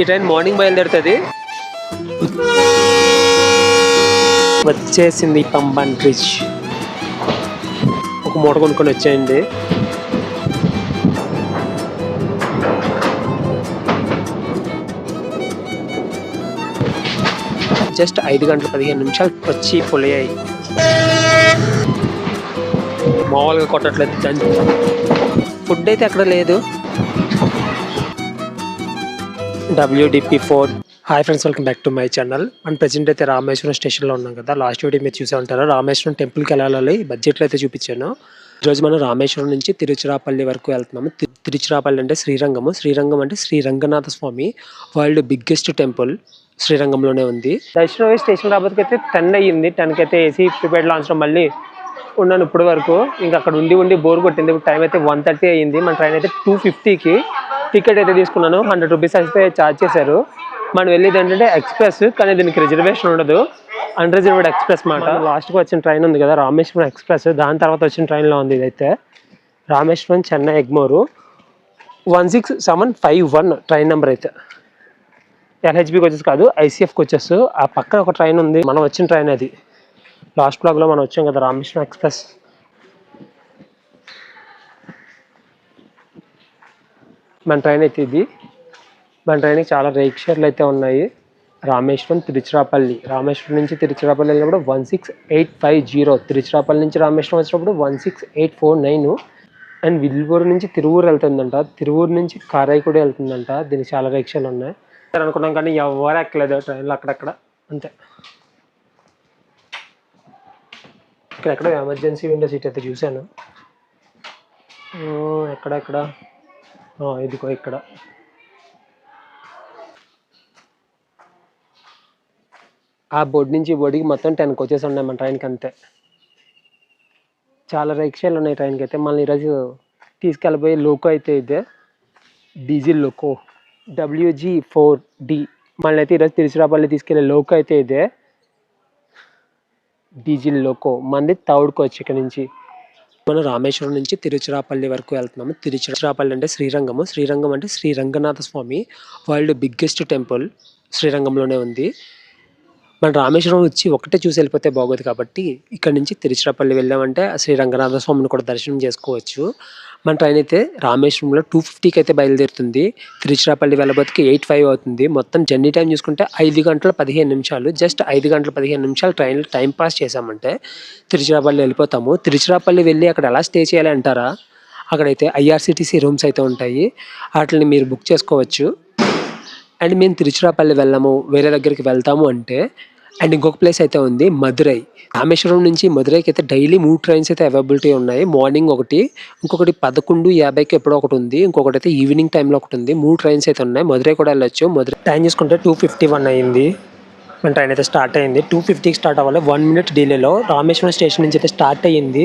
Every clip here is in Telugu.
ఈ ట్రైన్ మార్నింగ్ బయలుదేరుతుంది. వచ్చేసింది పంబన్ బ్రిడ్జ్. ఒక మూట కొనుక్కొని వచ్చేయండి. జస్ట్ 5 గంటల 15 నిమిషాలు వచ్చి పొలియాయి. మామూలుగా కొట్టట్లేదు. దాని ఫుడ్ అయితే అక్కడ లేదు. WDP4. Hi friends, welcome back to my channel. మనం ప్రెజెంట్ అయితే రామేశ్వరం స్టేషన్లో ఉన్నాం కదా. లాస్ట్ వీడియో మీరు చూసే ఉంటారు. రామేశ్వరం టెంపుల్కి వెళ్ళాలి. బడ్జెట్లో అయితే చూపించాను. ఈరోజు మనం రామేశ్వరం నుంచి తిరుచిరాపల్లి వరకు వెళ్తున్నాము. తిరుచిరాపల్లి అంటే శ్రీరంగము. శ్రీరంగం అంటే Shri Ranganatha Swamy world biggest temple శ్రీరంగంలోనే ఉంది. దర్శనం స్టేషన్ రాబోతుకి అయితే 10 అయ్యింది. 10కి అయితే ఏసీ ప్రిపేర్డ్ లాంచ్లో మళ్ళీ ఉన్నాను ఇప్పటి వరకు. ఇంకా అక్కడ ఉండి బోర్ కొట్టింది. ఇప్పుడు టైం అయితే 1:30 అయ్యింది. మన ట్రైన్ అయితే 2:50కి టికెట్ అయితే తీసుకున్నాను. 100 రూపీస్ అయితే ఛార్జ్ చేశారు. మనం వెళ్ళేది ఏంటంటే ఎక్స్ప్రెస్, కానీ దీనికి రిజర్వేషన్ ఉండదు. అన్రిజర్వ్డ్ ఎక్స్ప్రెస్ మాట. లాస్ట్కి వచ్చిన ట్రైన్ ఉంది కదా రామేశ్వరం ఎక్స్ప్రెస్, దాని తర్వాత వచ్చిన ట్రైన్లో ఉంది ఇదైతే. రామేశ్వరం చెన్నై ఎగ్మోరు 16751 ట్రైన్ నెంబర్ అయితే. LHBకి వచ్చేసి కాదు, ICFకి వచ్చేసి. ఆ పక్కన ఒక ట్రైన్ ఉంది, మనం వచ్చిన ట్రైన్ అది. లాస్ట్ బ్లాగ్లో మనం వచ్చాం కదా రామేశ్వరం ఎక్స్ప్రెస్. మన ట్రైన్ అయితే ఇది. మన ట్రైన్కి చాలా రిక్షాలు అయితే ఉన్నాయి. రామేశ్వరం తిరుచిరాపల్లి. రామేశ్వరం నుంచి తిరుచిరాపల్లి వెళ్ళినప్పుడు 16850. తిరుచిరాపల్లి నుంచి రామేశ్వరం వచ్చినప్పుడు 16849. అండ్ విల్లుపూరు నుంచి తిరువూరు వెళ్తుందంట. తిరువూరు నుంచి కారైకుడి వెళ్తుందంట. దీనికి చాలా రిక్షాలు ఉన్నాయి అనుకున్నాం, కానీ ఎవరు ఎక్కలేదు ట్రైన్లో. అక్కడక్కడ అంతే. ఇక్కడెక్కడ ఎమర్జెన్సీ విండో సీట్ అయితే చూశాను. ఎక్కడెక్కడ ఇదిగో ఇక్కడ. ఆ బోర్డు నుంచి బోర్డుకి మొత్తం 10 కోచెస్ ఉన్నాయి మన ట్రైన్కి అంతే. చాలా రిక్షాలు ఉన్నాయి ట్రైన్కి అయితే. మళ్ళీ ఈరోజు తీసుకెళ్ళిపోయి లోకో అయితే ఇదే, డీజిల్ లోకో WG4D. మళ్ళీ అయితే ఈరోజు తిరుచిరాపల్లి తీసుకెళ్ళే లోకో అయితే ఇదే, డీజిల్ లోకో. మంది థర్డ్ కోచ్. ఇక్కడ నుంచి మనం రామేశ్వరం నుంచి తిరుచిరాపల్లి వరకు వెళ్తున్నాము. తిరుచిరాపల్లి అంటే శ్రీరంగము. శ్రీరంగం అంటే Shri Ranganatha Swamy world biggest temple శ్రీరంగంలోనే ఉంది. మన రామేశ్వరం వచ్చి ఒకటే చూసి వెళ్ళిపోతే బాగోదు, కాబట్టి ఇక్కడ నుంచి తిరుచిరాపల్లి వెళ్ళామంటే శ్రీ రంగనాథ స్వామిని కూడా దర్శనం చేసుకోవచ్చు. మన ట్రైన్ అయితే రామేశ్వరంలో 2:50కి అయితే బయలుదేరుతుంది. తిరుచిరాపల్లి వెళ్ళబోతుకి 8:05 అవుతుంది. మొత్తం జర్నీ టైం చూసుకుంటే 5 గంటల 15 నిమిషాలు. జస్ట్ 5 గంటల 15 నిమిషాలు ట్రైన్లో టైం పాస్ చేసామంటే తిరుచిరాపల్లి వెళ్ళిపోతాము. తిరుచిరాపల్లి వెళ్ళి అక్కడ ఎలా స్టే చేయాలి అంటారా? అక్కడైతే IRCTC రూమ్స్ అయితే ఉంటాయి, వాటిని మీరు బుక్ చేసుకోవచ్చు. అండ్ మేము తిరుచిరాపల్లి వెళ్ళాము, వేరే దగ్గరికి వెళ్తాము అంటే, అండ్ ఇంకొక ప్లేస్ అయితే ఉంది మదురై. రామేశ్వరం నుంచి మదురైకి అయితే డైలీ 3 ట్రైన్స్ అయితే అవైలబిలిటీ ఉన్నాయి. మార్నింగ్ ఒకటి, ఇంకొకటి 11:50కి ఎప్పుడో ఒకటి ఉంది, ఇంకొకటి అయితే ఈవినింగ్ టైంలో ఒకటి ఉంది. 3 ట్రైన్స్ అయితే ఉన్నాయి. మదురై కూడా వెళ్ళొచ్చు. మదురై టైం చూసుకుంటే 2:51 అయింది. మన ట్రైన్ అయితే స్టార్ట్ అయింది. 2:50కి స్టార్ట్ అవ్వాలి. 1 మినిట్ డిలేలో రామేశ్వరం స్టేషన్ నుంచి అయితే స్టార్ట్ అయ్యింది.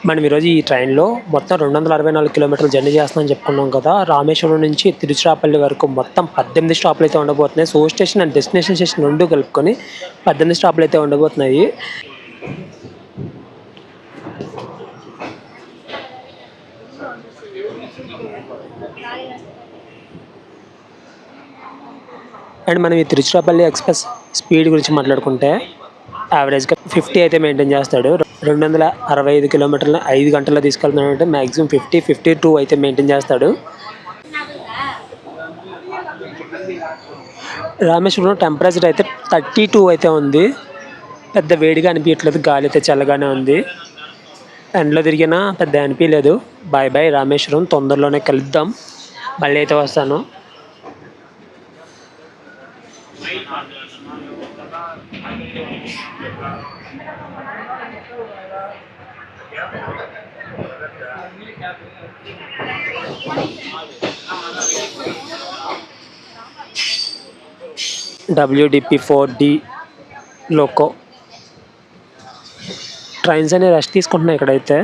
మనం ఈరోజు ఈ ట్రైన్లో మొత్తం 264 కిలోమీటర్లు జర్నీ చేస్తామని చెప్పుకున్నాం కదా. రామేశ్వరం నుంచి తిరుచిరాపల్లి వరకు మొత్తం 18 స్టాప్లు అయితే ఉండబోతున్నాయి. Source station and destination station రెండు కలుపుకొని 18 స్టాప్లు అయితే ఉండబోతున్నాయి. అండ్ మనం ఈ తిరుచిరాపల్లి ఎక్స్ప్రెస్ స్పీడ్ గురించి మాట్లాడుకుంటే యావరేజ్గా 50 అయితే మెయింటైన్ చేస్తాడు. 265 కిలోమీటర్లు 5 గంటల్లో తీసుకెళ్తున్నాడు అంటే మ్యాక్సిమం 52 అయితే మెయింటైన్ చేస్తాడు. రామేశ్వరంలో టెంపరేచర్ అయితే 32 అయితే ఉంది. పెద్ద వేడిగా అనిపించట్లేదు, గాలి అయితే చల్లగానే ఉంది. ఎండలో తిరిగినా పెద్ద అనిపించలేదు. బాయ్ బాయ్ రామేశ్వరం, తొందరలోనే కలుద్దాం. మళ్ళీ అయితే వస్తాను. WDP4D లోకో ట్రైన్స్ అనేవి రెస్ట్ తీసుకుంటున్నాయి. ఇక్కడైతే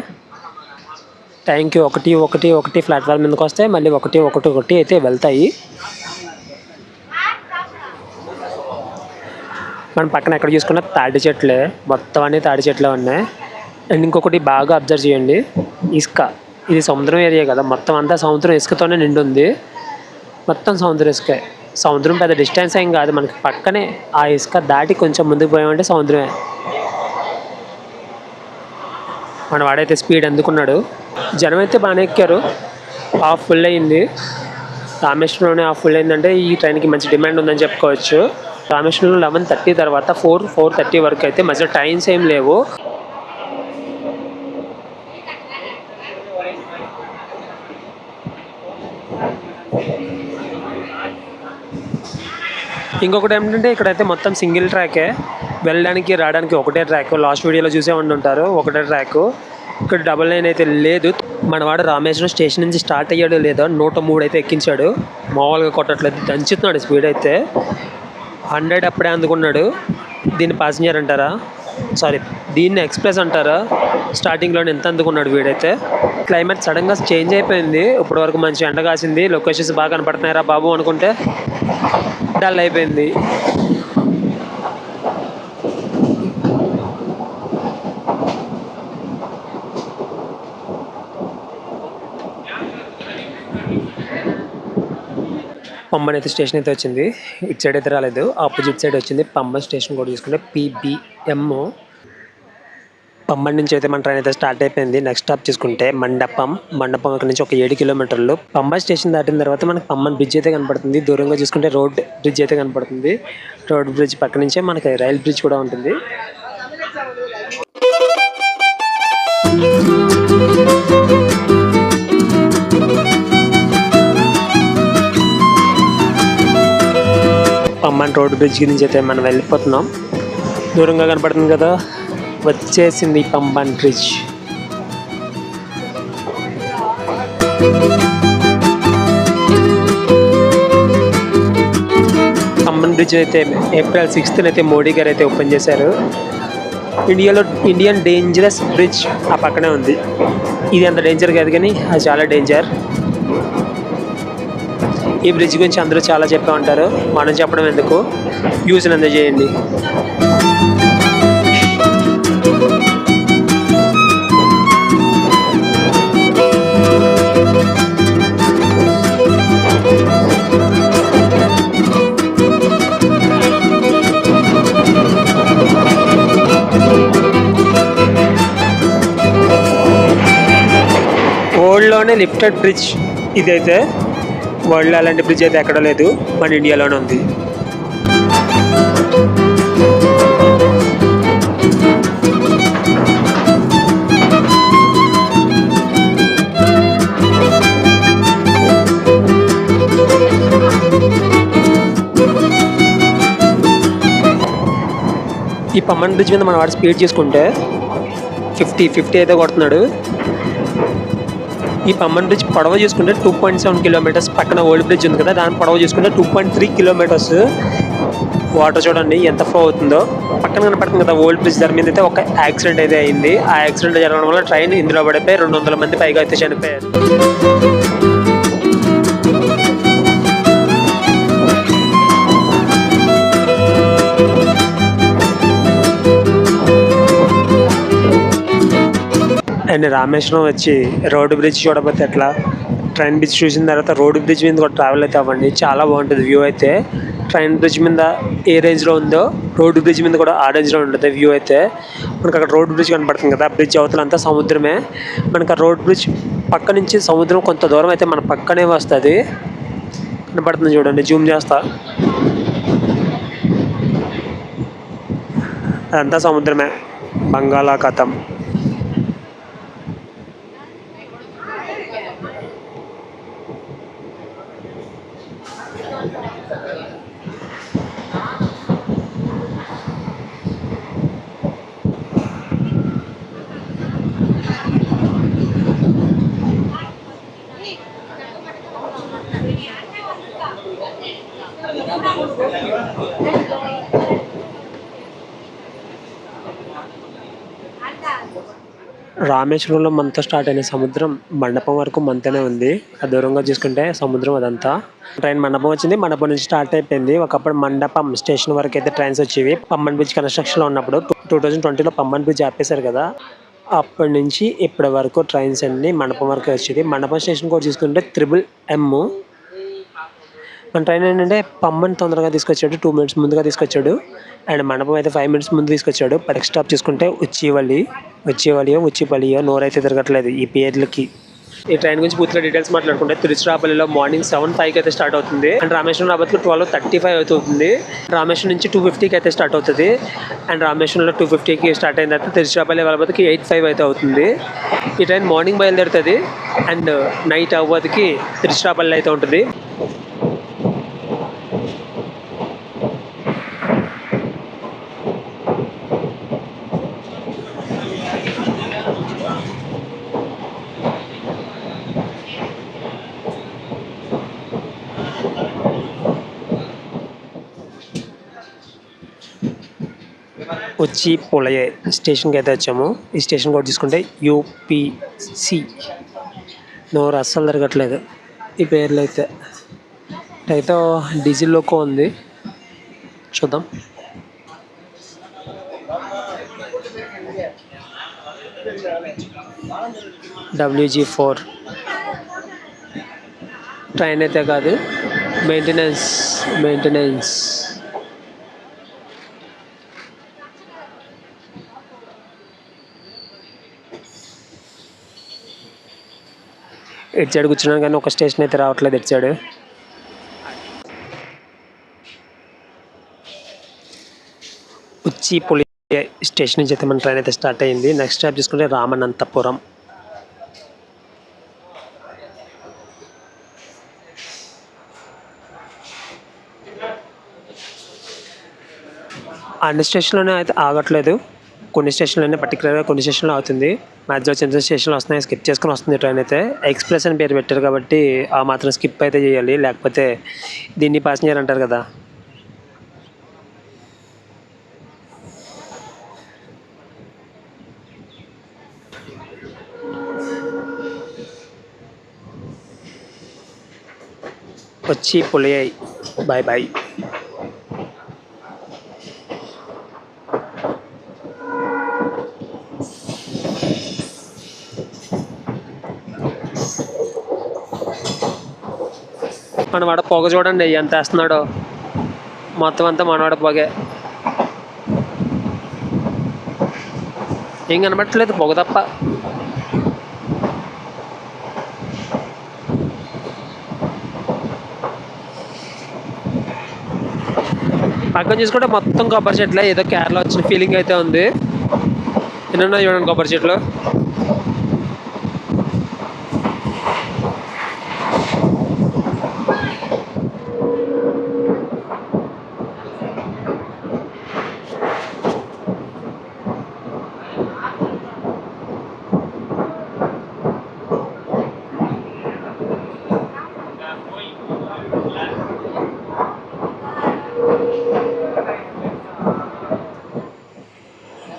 టైంకి ఒకటి ప్లాట్ఫామ్ మీదకి వస్తాయి, మళ్ళీ ఒకటి అయితే వెళ్తాయి. మన పక్కన ఎక్కడ చూసుకున్నా తాటి చెట్లే, మొత్తం అన్నీ తాటి చెట్లే ఉన్నాయి. అండ్ ఇంకొకటి బాగా అబ్జర్వ్ చేయండి, ఇసుక. ఇది సముద్రం ఏరియా కదా, మొత్తం అంతా సముద్రం ఇసుకతోనే నిండి ఉంది. మొత్తం సముద్రం ఇసుకే. సముద్రం పెద్ద డిస్టెన్స్ ఏం కాదు, మనకి పక్కనే. ఆ ఇసుక దాటి కొంచెం ముందుకు పోయామంటే సముద్రమే. మన వాడైతే స్పీడ్ అందుకున్నాడు. జనం అయితే బాగానే ఎక్కారు. హాఫ్ ఫుల్ అయింది. రామేశ్వరంలోనే హాఫ్ ఫుల్ అయిందంటే ఈ ట్రైన్కి మంచి డిమాండ్ ఉందని చెప్పుకోవచ్చు. రామేశ్వరంలో 11:30 తర్వాత 4:30 వరకు అయితే మధ్య టైమ్స్ ఏం లేవు. ఇంకొకటి ఏంటంటే ఇక్కడైతే మొత్తం సింగిల్ ట్రాకే, వెళ్ళడానికి రావడానికి ఒకటే ట్రాక్. లాస్ట్ వీడియోలో చూసే ఉంటారు, ఒకటే ట్రాక్. ఇక్కడ డబుల్ లైన్ అయితే లేదు. మనవాడు రామేశ్వరం స్టేషన్ నుంచి స్టార్ట్ అయ్యాడు లేదా 103 అయితే ఎక్కించాడు. మామూలుగా కొట్టట్లేదు, దంచుతున్నాడు స్పీడ్ అయితే. 100 అప్పుడే అందుకున్నాడు. దీన్ని ప్యాసింజర్ అంటారా, సారీ దీన్ని ఎక్స్ప్రెస్ అంటారా? స్టార్టింగ్లోనే ఎంత అందుకున్నాడు వీడైతే. క్లైమేట్ సడన్గా చేంజ్ అయిపోయింది. ఇప్పటి వరకు మంచి ఎండ కాసింది, లొకేషన్స్ బాగా కనపడుతున్నాయరా బాబు అనుకుంటే డల్ అయిపోయింది. పంబన్ అయితే స్టేషన్ అయితే వచ్చింది. ఇటు సైడ్ అయితే రాలేదు, ఆపోజిట్ సైడ్ వచ్చింది. పంబన్ స్టేషన్ కూడా చూసుకుంటే PBM. పంబన్ నుంచి అయితే మన ట్రైన్ అయితే స్టార్ట్ అయిపోయింది. నెక్స్ట్ స్టాప్ చూసుకుంటే మండపం. ఇక్కడ నుంచి ఒక 7 కిలోమీటర్లు. పంబన్ స్టేషన్ దాటిన తర్వాత మనకి పంబన్ బ్రిడ్జ్ అయితే కనపడుతుంది. దూరంగా చూసుకుంటే రోడ్ బ్రిడ్జ్ అయితే కనపడుతుంది. రోడ్ బ్రిడ్జ్ పక్క నుంచే మనకి రైల్ బ్రిడ్జ్ కూడా ఉంటుంది. పంబన్ రోడ్ బ్రిడ్జ్ నుంచి అయితే మనం వెళ్ళిపోతున్నాం. దూరంగా కనపడుతుంది కదా, వచ్చేసింది పంబన్ బ్రిడ్జ్. పంబన్ బ్రిడ్జ్ అయితే April 6th అయితే మోడీ గారు అయితే ఓపెన్ చేశారు. ఇండియన్ డేంజరస్ బ్రిడ్జ్ ఆ పక్కనే ఉంది. ఇది అంత డేంజర్ కాదు కానీ అది చాలా డేంజర్. ఈ బ్రిడ్జ్ గురించి అందరూ చాలా చెప్పే ఉంటారు, మనం చెప్పడం ఎందుకు, న్యూస్ని అందజేయండి. వరల్డ్లోనే లిఫ్టెడ్ బ్రిడ్జ్ ఇదైతే. వరల్డ్లో అలాంటి బ్రిడ్జ్ అయితే ఎక్కడ లేదు, మన ఇండియాలోనే ఉంది. ఈ పంబన్ బ్రిడ్జ్ మీద మన వాడు స్పీడ్ చేసుకుంటే 50 అయితే కొడుతున్నాడు. ఈ పంబన్ బ్రిడ్జ్ పొడవ చూసుకుంటే 2.7 కిలోమీటర్స్. పక్కన ఓల్డ్ బ్రిడ్జ్ ఉంది కదా, దాని పొడవ చూసుకుంటే 2.3 కిలోమీటర్స్. వాటర్ చూడండి ఎంత ఫ్లో అవుతుందో. పక్కన కనపడుతుంది కదా ఓల్డ్ బ్రిడ్జ్, దాని మీద అయితే ఒక యాక్సిడెంట్ అయితే అయింది. ఆ యాక్సిడెంట్ జరగడం వల్ల ట్రైన్ ఇందులో పడిపోయి 200 మంది పైగా అయితే చనిపోయారు. అండ్ రామేశ్వరం వచ్చి రోడ్డు బ్రిడ్జ్ చూడబోతే ఎట్లా, ట్రైన్ బ్రిడ్జ్ చూసిన తర్వాత రోడ్డు బ్రిడ్జ్ మీద కూడా ట్రావెల్ అయితే అవ్వండి, చాలా బాగుంటుంది వ్యూ అయితే. ట్రైన్ బ్రిడ్జ్ మీద ఏ రేంజ్లో ఉందో రోడ్డు బ్రిడ్జ్ మీద కూడా ఆ రేంజ్లో ఉంటుంది వ్యూ అయితే. మనకు అక్కడ రోడ్ బ్రిడ్జ్ కనపడుతుంది కదా, బ్రిడ్జ్ అవతలంతా సముద్రమే. మనకు ఆ రోడ్ బ్రిడ్జ్ పక్క నుంచి సముద్రం కొంత దూరం అయితే మన పక్కనే వస్తుంది, కనపడుతుంది చూడండి, జూమ్ చేస్తా. అదంతా సముద్రమే, బంగాళాఖాతం. రామేశ్వరంలో మనతో స్టార్ట్ అయిన సముద్రం మండపం వరకు మనతోనే ఉంది. అది దూరంగా చూసుకుంటే సముద్రం అదంతా. ట్రైన్ మండపం వచ్చింది, మండపం నుంచి స్టార్ట్ అయిపోయింది. ఒకప్పుడు మండపం స్టేషన్ వరకు అయితే ట్రైన్స్ వచ్చేవి. పంబన్ బ్రిడ్జ్ కన్స్ట్రక్షన్లో ఉన్నప్పుడు 2020లో పంబన్ బ్రిడ్జ్ ఆపేశారు కదా, అప్పటి నుంచి ఇప్పటి వరకు ట్రైన్స్ అన్ని మండపం వరకు వచ్చేది. మండపం స్టేషన్ కూడా చూసుకుంటే 3M. మన ట్రైన్ ఏంటంటే పమ్మని తొందరగా తీసుకొచ్చాడు, 2 మినిట్స్ ముందుగా తీసుకొచ్చాడు. అండ్ మండపం అయితే 5 మినిట్స్ ముందు తీసుకొచ్చాడు. నెక్స్ట్ స్టాప్ చూసుకుంటే ఉచ్చిపల్లియో నోరైతే తిరగట్లేదు ఈ పేర్లకి. ఈ ట్రైన్ గురించి పూర్తిగా డీటెయిల్స్ మాట్లాడుకుంటే తిరుచిరాపల్లిలో మార్నింగ్ 7:05 అయితే స్టార్ట్ అవుతుంది. అండ్ రామేశ్వరం రాబోతుకు 12:35 అవుతుంది. రామేశ్వరం నుంచి 2:50కి అయితే స్టార్ట్ అవుతుంది. అండ్ రామేశ్వరంలో 2:50కి స్టార్ట్ అయిన తర్వాత తిరుచిరాపల్లి వెళ్ళబోతుకి 8:05 అయితే అవుతుంది. ఈ ట్రైన్ మార్నింగ్ బయలుదేరుతుంది అండ్ నైట్ అవ్వదుకి తిరుచిరాపల్లి అయితే ఉంటుంది. వచ్చి పులయ స్టేషన్కి అయితే వచ్చాము. ఈ స్టేషన్ కూడా చూసుకుంటే యూపీసి. నోరు అస్సలు తిరగట్లేదు ఈ పేర్లు అయితే. అయితే డీజిల్ లోకో ఉంది, చూద్దాం. WG4 ట్రైన్ అయితే కాదు, మెయింటెనెన్స్. ఇటు సైడ్ కూర్చున్నాను కానీ ఒక స్టేషన్ అయితే రావట్లేదు ఇటు సైడ్. ఉచ్చిపులి స్టేషన్ నుంచి అయితే మన ట్రైన్ అయితే స్టార్ట్ అయ్యింది. నెక్స్ట్ స్టాప్ చూసుకుంటే రామనంతపురం. అన్ని స్టేషన్లోనే అయితే ఆగట్లేదు, కొన్ని స్టేషన్లోనే పర్టికులర్గా కొన్ని స్టేషన్లో అవుతుంది. మ్యాక్సిమం చిన్న స్టేషన్లో వస్తున్నాయి, స్కిప్ చేసుకుని వస్తుంది ట్రైన్ అయితే. ఎక్స్ప్రెస్ అని పేరు పెట్టారు కాబట్టి ఆ మాత్రం స్కిప్ అయితే చేయాలి, లేకపోతే దీన్ని ప్యాసింజర్ అంటారు కదా. వచ్చి పులియై బాయ్ బాయ్. మనవాడ పొగ చూడండి ఎంత వేస్తున్నాడో, మొత్తం అంతా మనవాడ పొగే. ఏం కనబట్టలేదు, పొగ తప్ప. పక్కన చూసుకుంటే మొత్తం కొబ్బరి చెట్లే, ఏదో కేరళ వచ్చిన ఫీలింగ్ అయితే ఉంది. ఎన్నున్నాయి చూడండి కొబ్బరి చెట్లు.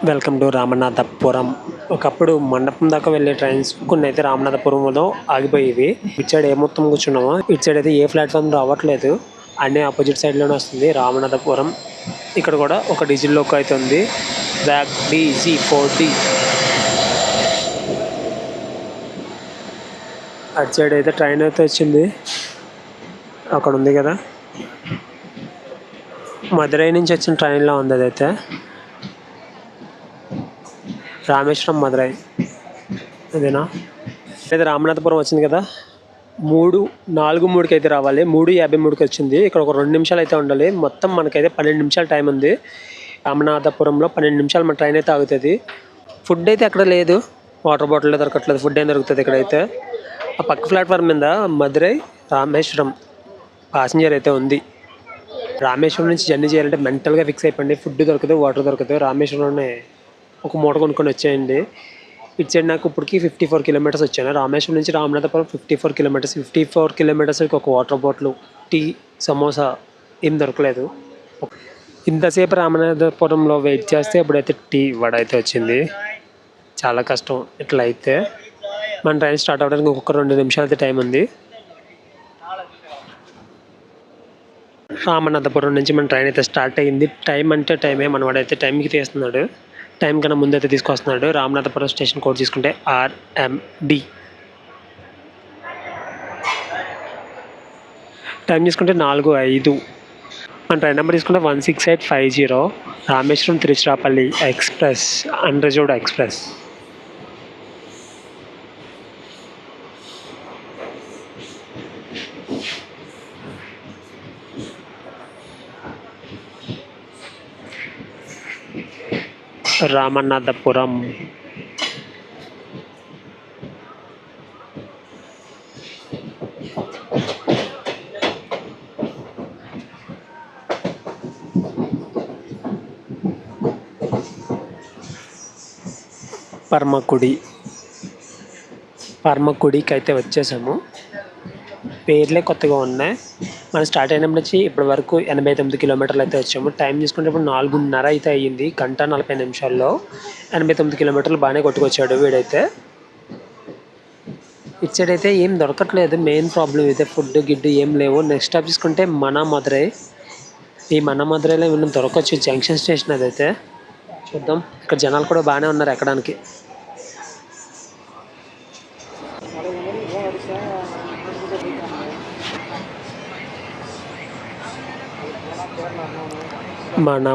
Welcome to Ramanathapuram. ఒకప్పుడు మండపం దాకా వెళ్ళే ట్రైన్స్ కొన్ని అయితే రామనాథపురంలో ఆగిపోయేవి. ఇటు సైడ్ ఏ మొత్తం కూర్చున్నామో, ఇటు సైడ్ అయితే ఏ ప్లాట్ఫామ్ రావట్లేదు, అన్నీ ఆపోజిట్ సైడ్లోనే వస్తుంది రామనాథపురం. ఇక్కడ కూడా ఒక డీజిల్ లోకో అయితే ఉంది, బ్యాక్ DG4D. అటు సైడ్ అయితే ట్రైన్ అయితే వచ్చింది, అక్కడ ఉంది కదా, మదురై నుంచి వచ్చిన ట్రైన్లో ఉంది అదైతే. రామేశ్వరం మదురై అదేనా. అయితే రామనాథపురం వచ్చింది కదా, 3:43కి అయితే రావాలి, 3:53కి వచ్చింది. ఇక్కడ ఒక 2 నిమిషాలు అయితే ఉండాలి. మొత్తం మనకైతే 12 నిమిషాలు టైం ఉంది. రామనాథపురంలో 12 నిమిషాలు మన ట్రైన్ అయితే ఆగుతుంది. ఫుడ్ అయితే అక్కడ లేదు, వాటర్ బాటిల్ దొరకట్లేదు, ఫుడ్ ఏం దొరుకుతుంది ఇక్కడైతే. ఆ పక్క ప్లాట్ఫామ్ మీద మదురై రామేశ్వరం ప్యాసింజర్ అయితే ఉంది. రామేశ్వరం నుంచి జర్నీ చేయాలంటే మెంటల్గా ఫిక్స్ అయిపోయింది, ఫుడ్ దొరకదు, వాటర్ దొరకదు. రామేశ్వరంలోనే ఒక మూట కొనుక్కొని వచ్చేయండి. ఇటు సైడ్ నాకు ఇప్పటికి 54 కిలోమీటర్స్ వచ్చాను. రామేశ్వరం నుంచి రామనాథపురం 54 కిలోమీటర్స్. 54 కిలోమీటర్స్కి ఒక వాటర్ బాటిల్, టీ, సమోసా ఏం దొరకలేదు. ఇంతసేపు రామనాథపురంలో వెయిట్ చేస్తే ఇప్పుడైతే టీ వడ అయితే వచ్చింది. చాలా కష్టం ఇట్లా అయితే. మన ట్రైన్ స్టార్ట్ అవ్వడానికి ఇంకొక 2 నిమిషాలు అయితే టైం ఉంది. రామనాథపురం నుంచి మన ట్రైన్ అయితే స్టార్ట్ అయ్యింది. టైం అంటే టైమే, మనవాడైతే టైంకి తీస్తున్నాడు, టైం కన్నా ముందు అయితే తీసుకొస్తున్నాడు. రామనాథపురం స్టేషన్ కోడ్ తీసుకుంటే RMD. టైం తీసుకుంటే 4:05. మన ట్రైన్ నెంబర్ తీసుకుంటే 16850. Rameswaram Tiruchirappalli express, unreserved express. Ramanathapuram. పరమకుడికి అయితే వచ్చేసాము. పేర్లే కొత్తగా ఉన్నాయి. మనం స్టార్ట్ అయినప్పటి నుంచి ఇప్పటి వరకు 89 కిలోమీటర్లు అయితే వచ్చాము. టైం తీసుకుంటే ఇప్పుడు 4:30 అయితే అయ్యింది. 1:40 89 కిలోమీటర్లు బాగానే కొట్టుకొచ్చాడు వీడైతే. ఇటు సైడ్ అయితే ఏం దొరకట్లేదు. మెయిన్ ప్రాబ్లం అయితే ఫుడ్ గిడ్డు ఏం లేవు. నెక్స్ట్ స్టాప్ తీసుకుంటే మదరై. ఈ మదరైలో ఏమైనా దొరకవచ్చు. జంక్షన్ స్టేషన్ అదైతే చూద్దాం. ఇక్కడ జనాలు కూడా బాగానే ఉన్నారు ఎక్కడానికి.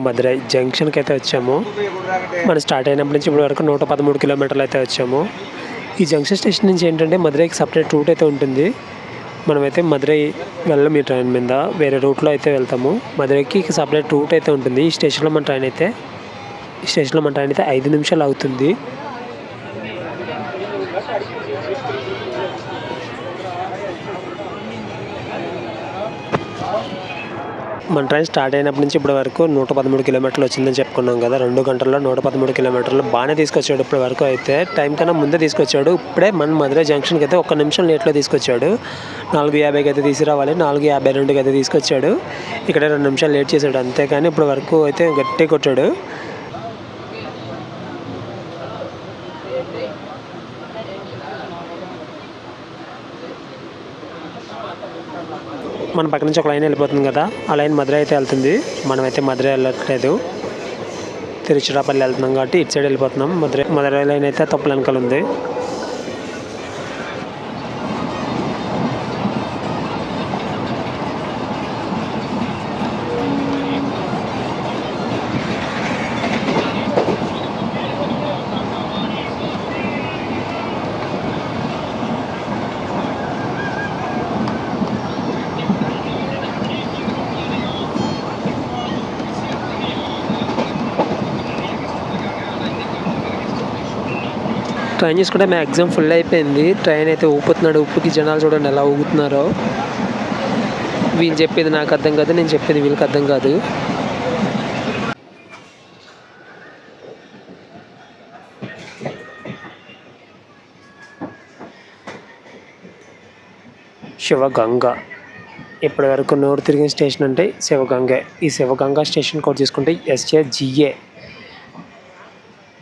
మదరై జంక్షన్కి అయితే వచ్చాము. మనం స్టార్ట్ అయినప్పటి నుంచి ఇప్పటి వరకు 113 కిలోమీటర్లు అయితే వచ్చాము. ఈ జంక్షన్ స్టేషన్ నుంచి ఏంటంటే మదురైకి సపరేట్ రూట్ అయితే ఉంటుంది. మనమైతే మదురై వెళ్ళం ఈ ట్రైన్ మీద, వేరే రూట్లో అయితే వెళ్తాము. మదురైకి సపరేట్ రూట్ అయితే ఉంటుంది. ఈ స్టేషన్లో మన ట్రైన్ అయితే 5 నిమిషాలు అవుతుంది. మన ట్రైన్ స్టార్ట్ అయినప్పటి నుంచి ఇప్పటి వరకు 113 కిలోమీటర్లు వచ్చిందని చెప్పుకున్నాం కదా. 2 గంటల్లో 113 కిలోమీటర్లు బాగానే తీసుకొచ్చాడు. ఇప్పటి వరకు అయితే టైం కన్నా ముందే తీసుకొచ్చాడు. ఇప్పుడే మన మదురై జంక్షన్కి అయితే 1 నిమిషం లేట్లో తీసుకొచ్చాడు. 4:50కి అయితే తీసుకురావాలి, 4:52కి అయితే తీసుకొచ్చాడు. ఇక్కడ 2 నిమిషాలు లేట్ చేశాడు అంతేకాని ఇప్పటి వరకు అయితే గట్టి కొట్టాడు. మన పక్క నుంచి ఒక లైన్ వెళ్ళిపోతుంది కదా, ఆ లైన్ మదురై అయితే వెళ్తుంది. మనమైతే మదురై వెళ్ళట్లేదు, తిరుచిరాపల్లి వెళ్తున్నాం కాబట్టి ఇటు సైడ్ వెళ్ళిపోతున్నాం. మదురై లైన్ అయితే తప్పుల వెనకాల ఉంది. ట్రైన్ చూసుకుంటే మ్యాక్సిమం ఫుల్ అయిపోయింది. ట్రైన్ అయితే ఊపుతున్నాడు. ఉప్పుకి జనాలు చూడండి ఎలా ఊగుతున్నారో. వీళ్ళు చెప్పేది నాకు అర్థం కాదు, నేను చెప్పేది వీళ్ళకి అర్థం కాదు. శివగంగ ఇప్పటి వరకు నోరు తిరిగిన స్టేషన్ అంటే శివగంగే. ఈ శివగంగా స్టేషన్ కోడ్ చూసుకుంటే SJGA.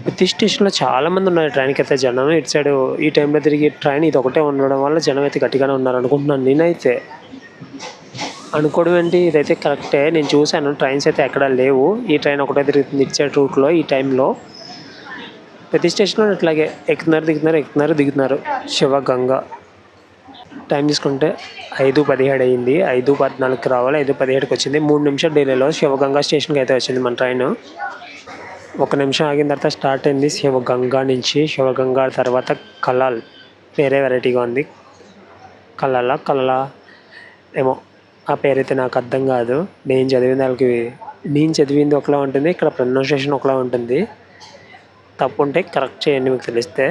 ప్రతి స్టేషన్లో చాలామంది ఉన్నారు ట్రైన్కి అయితే జనం. ఇటు సైడ్ ఈ టైంలో తిరిగి ట్రైన్ ఇది ఒకటే ఉండడం వల్ల జనం అయితే గట్టిగానే ఉన్నారు అనుకుంటున్నాను నేనైతే. అనుకోవడం ఏంటి, ఇదైతే కరెక్టే. నేను చూశాను ట్రైన్స్ అయితే ఎక్కడా లేవు. ఈ ట్రైన్ ఒకటే తిరుగుతుంది ఇటు సైడ్ రూట్లో. ఈ టైంలో ప్రతి స్టేషన్లో ఇట్లాగే ఎక్కుతున్నారు దిగుతున్నారు. శివగంగ టైం తీసుకుంటే 5:17 అయ్యింది. 5:14కి రావాలి, 5:17కి వచ్చింది. 3 నిమిషాలు డిలేలో శివగంగా స్టేషన్కి అయితే వచ్చింది మన ట్రైన్. 1 నిమిషం ఆగిన తర్వాత స్టార్ట్ అయింది శివగంగా నుంచి. శివగంగా తర్వాత కలాల్, వేరే వెరైటీగా ఉంది. కలలా ఏమో ఆ పేరైతే నాకు అర్థం కాదు. నేను చదివింది ఒకలా ఉంటుంది, ఇక్కడ ప్రొనౌన్సియేషన్ ఒకలా ఉంటుంది. తప్పు ఉంటే కరెక్ట్ చేయండి మీకు తెలిస్తే.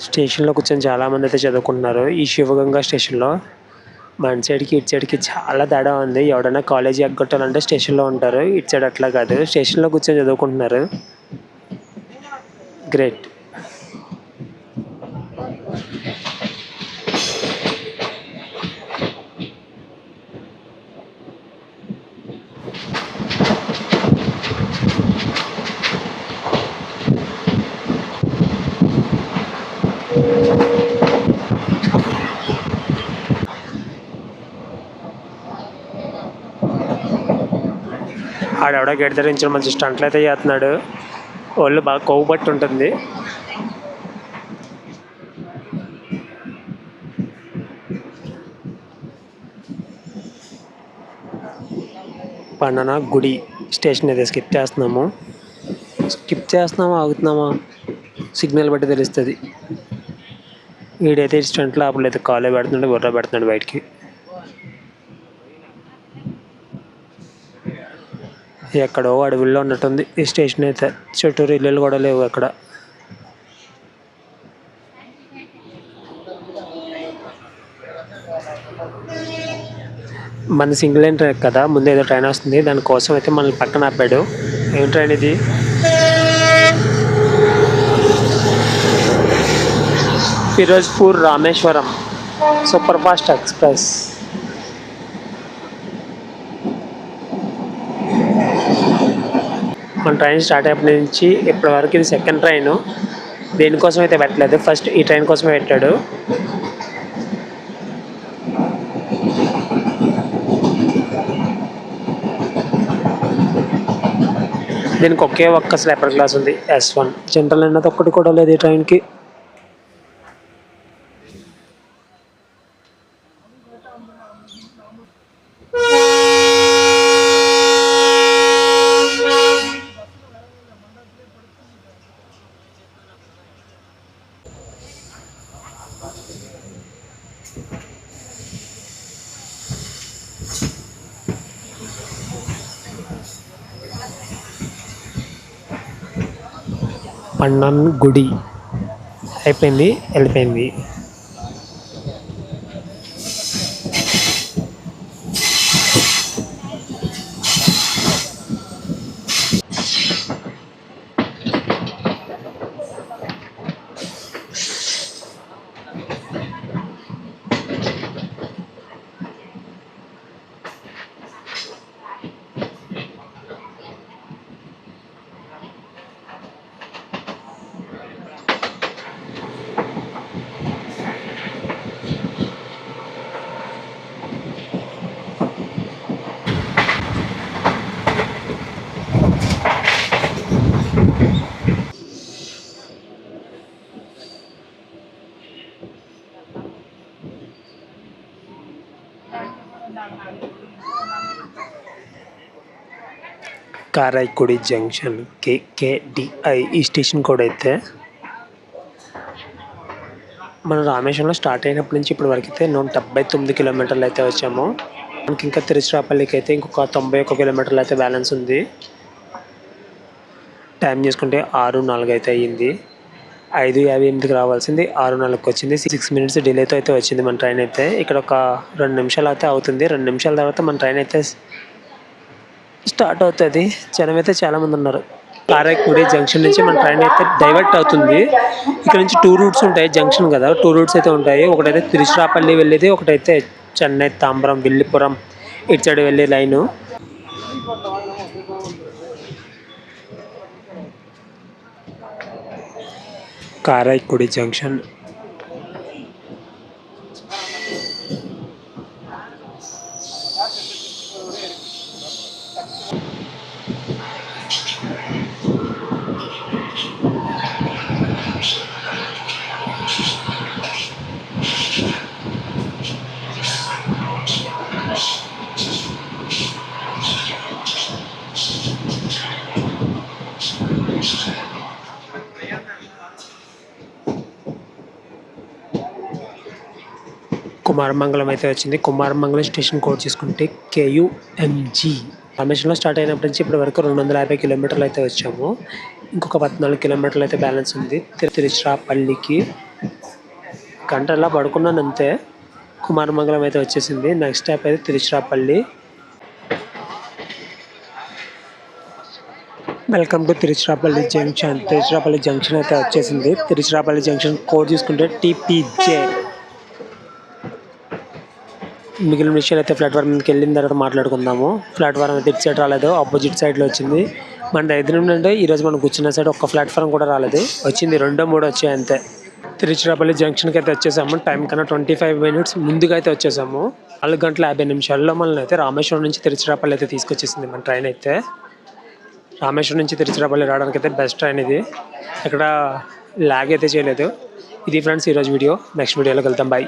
స్టేషన్లో కూర్చొని చాలామంది అయితే చదువుకుంటున్నారు ఈ శివగంగా స్టేషన్లో. మన సైడ్కి ఇటు సైడ్కి చాలా తేడా ఉంది. ఎవడైనా కాలేజీ ఎగ్గొట్టాలంటే స్టేషన్లో ఉంటారు, ఇటు సైడ్ అట్లా కాదు, స్టేషన్లో కూర్చొని చదువుకుంటున్నారు. గ్రేట్. ఆడెవడో గేట్ ధరించిన మంచి స్టంట్లు అయితే చేస్తున్నాడు. ఒళ్ళు బాగా కొవ్వు పట్టి ఉంటుంది. పండన గుడి స్టేషన్ అయితే స్కిప్ చేస్తున్నామా ఆగుతున్నామా సిగ్నల్ బట్టి తెలుస్తుంది. వీడైతే స్టంట్లో ఆపలేదు, కాలే పెడుతున్నాడు, గుర్ర పెడుతున్నాడు బయటికి. ఎక్కడో అడవుల్లో ఉన్నట్టుంది ఈ స్టేషన్ అయితే. చుట్టూరు ఇల్లులు కూడా లేవు అక్కడ. మన సింగిల్ లైన్ ట్రైన్ కదా, ముందు ఏదో ట్రైన్ వస్తుంది, దానికోసం అయితే మనల్ని పక్కన ఆపాడు. ఏం ట్రైన్ ఇది? Firozpur Rameswaram super fast express. మన ట్రైన్ స్టార్ట్ అయినప్పటి నుంచి ఇప్పటి వరకు ఇది సెకండ్ ట్రైన్. దేనికోసం అయితే పెట్టలేదు, ఫస్ట్ ఈ ట్రైన్ కోసమే పెట్టాడు. దీనికి ఒక్క స్లీపర్ క్లాస్ ఉంది, S1. జనరల్ అన్నది ఒక్కటి కూడా లేదు ఈ ట్రైన్కి. పన్నన్ గుడి అయిపోయింది, వెళ్ళిపోయింది. కారైకుడి జంక్షన్ KKDI ఈ స్టేషన్ కోడ్ అయితే. మనం రామేశ్వరంలో స్టార్ట్ అయినప్పటి నుంచి ఇప్పటి వరకు అయితే 179 కిలోమీటర్లు అయితే వచ్చాము. మనకి ఇంకా తిరుచిరాపల్లికి అయితే ఇంకొక 91 కిలోమీటర్లు అయితే బ్యాలెన్స్ ఉంది. టైం చేసుకుంటే 6:04 అయితే అయ్యింది. 5:58కి రావాల్సింది 6:04కి వచ్చింది. 6 మినిట్స్ డిలేతో అయితే వచ్చింది మన ట్రైన్ అయితే. ఇక్కడ ఒక 2 నిమిషాలు అయితే అవుతుంది. 2 నిమిషాల తర్వాత మన ట్రైన్ అయితే స్టార్ట్ అవుతుంది. జనం అయితే చాలామంది ఉన్నారు. కారైకుడి జంక్షన్ నుంచి మన ట్రైన్ అయితే డైవర్ట్ అవుతుంది. ఇక్కడ నుంచి 2 రూట్స్ ఉంటాయి, జంక్షన్ కదా, 2 రూట్స్ అయితే ఉంటాయి. ఒకటైతే తిరుచిరాపల్లి వెళ్ళేది, ఒకటైతే చెన్నై తాంబరం విల్లిపురం ఇటు సైడ్ వెళ్ళే లైను. కారైకుడి జంక్షన్. కుమారమంగళం అయితే వచ్చింది. కుమారమంగళం స్టేషన్ కోడ్ చూసుకుంటే KUMG. రామేశ్వరంలో స్టార్ట్ అయినప్పటి నుంచి ఇప్పటి వరకు 250 కిలోమీటర్లు అయితే వచ్చాము. ఇంకొక 14 కిలోమీటర్లు అయితే బ్యాలెన్స్ ఉంది తిరుచిరాపల్లికి. గంటలా పడుకున్నాను అంతే. కుమారమంగళం అయితే వచ్చేసింది. నెక్స్ట్ స్టాప్ అయితే Tiruchirappalli. Welcome to Tiruchirappalli junction. Tiruchirappalli junction అయితే వచ్చేసింది. తిరుచిరాపల్లి జంక్షన్ కోడ్ చూసుకుంటే TPJ. మిగిలిన విషయాలు అయితే ప్లాట్ఫామ్ మీదకి వెళ్ళిన తర్వాత మాట్లాడుకుందాము. ప్లాట్ఫామ్ అయితే ఇటు సైడ్ రాలేదు, ఆపోజిట్ సైడ్లో వచ్చింది. మన దగ్గర నుండి ఈరోజు మనం కూర్చున్న సైడ్ ఒక్క ప్లాట్ఫామ్ కూడా రాలేదు, వచ్చింది 2, 3 వచ్చాయి అంతే. తిరుచిరాపల్లి జంక్షన్కి అయితే వచ్చేసాము. టైం కన్నా 25 మినిట్స్ ముందుగా అయితే వచ్చేసాము. 4:50 మనల్ని అయితే రామేశ్వరం నుంచి తిరుచిరాపల్లి అయితే తీసుకొచ్చేసింది మన ట్రైన్ అయితే. రామేశ్వరం నుంచి తిరుచిరాపల్లి రావడానికి అయితే బెస్ట్ ట్రైన్ ఇది. ఇక్కడ లాగ్ అయితే చేయలేదు. ఇది ఫ్రెండ్స్ ఈరోజు వీడియో. నెక్స్ట్ వీడియోలోకి వెళ్తాం. బాయ్.